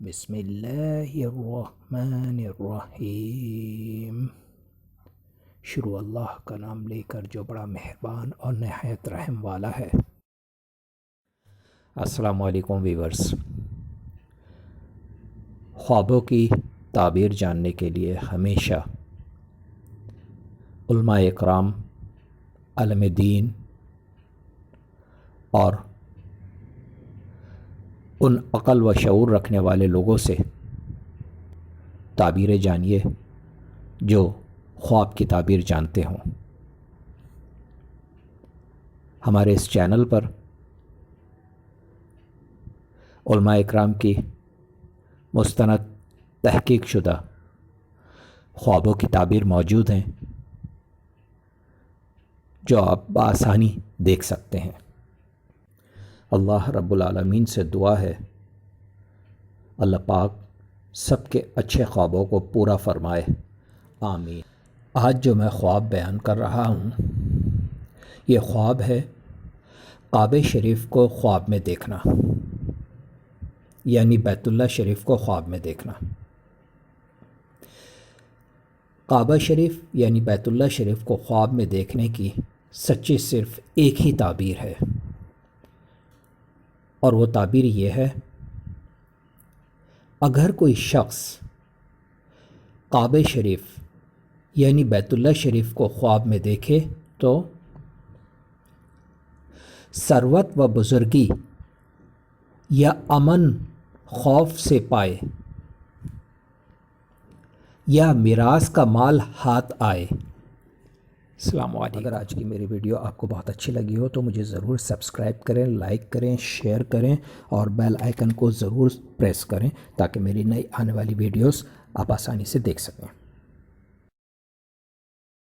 بسم اللہ الرحمن الرحیم۔ شروع اللہ کا نام لے کر جو بڑا مہربان اور نہایت رحم والا ہے۔ السلام علیکم ویورز۔ خوابوں کی تعبیر جاننے کے لیے ہمیشہ علماء اکرام، عالم دین اور ان عقل و شعور رکھنے والے لوگوں سے تعبیریں جانیے جو خواب کی تعبیر جانتے ہوں۔ ہمارے اس چینل پر علماء اکرام کی مستند تحقیق شدہ خوابوں کی تعبیر موجود ہیں جو آپ بآسانی دیکھ سکتے ہیں۔ اللہ رب العالمین سے دعا ہے اللہ پاک سب کے اچھے خوابوں کو پورا فرمائے، آمین۔ آج جو میں خواب بیان کر رہا ہوں یہ خواب ہے کعبہ شریف کو خواب میں دیکھنا، یعنی بیت اللہ شریف کو خواب میں دیکھنا۔ کعبہ شریف یعنی بیت اللہ شریف کو خواب میں دیکھنے کی سچی صرف ایک ہی تعبیر ہے، اور وہ تعبیر یہ ہے، اگر کوئی شخص کعبہ شریف یعنی بیت اللہ شریف کو خواب میں دیکھے تو ثروت و بزرگی یا امن خوف سے پائے، یا میراث کا مال ہاتھ آئے۔ السلام علیکم۔ اگر آج کی میری ویڈیو آپ کو بہت اچھی لگی ہو تو مجھے ضرور سبسکرائب کریں، لائک کریں، شیئر کریں اور بیل آئیکن کو ضرور پریس کریں تاکہ میری نئی آنے والی ویڈیوز آپ آسانی سے دیکھ سکیں۔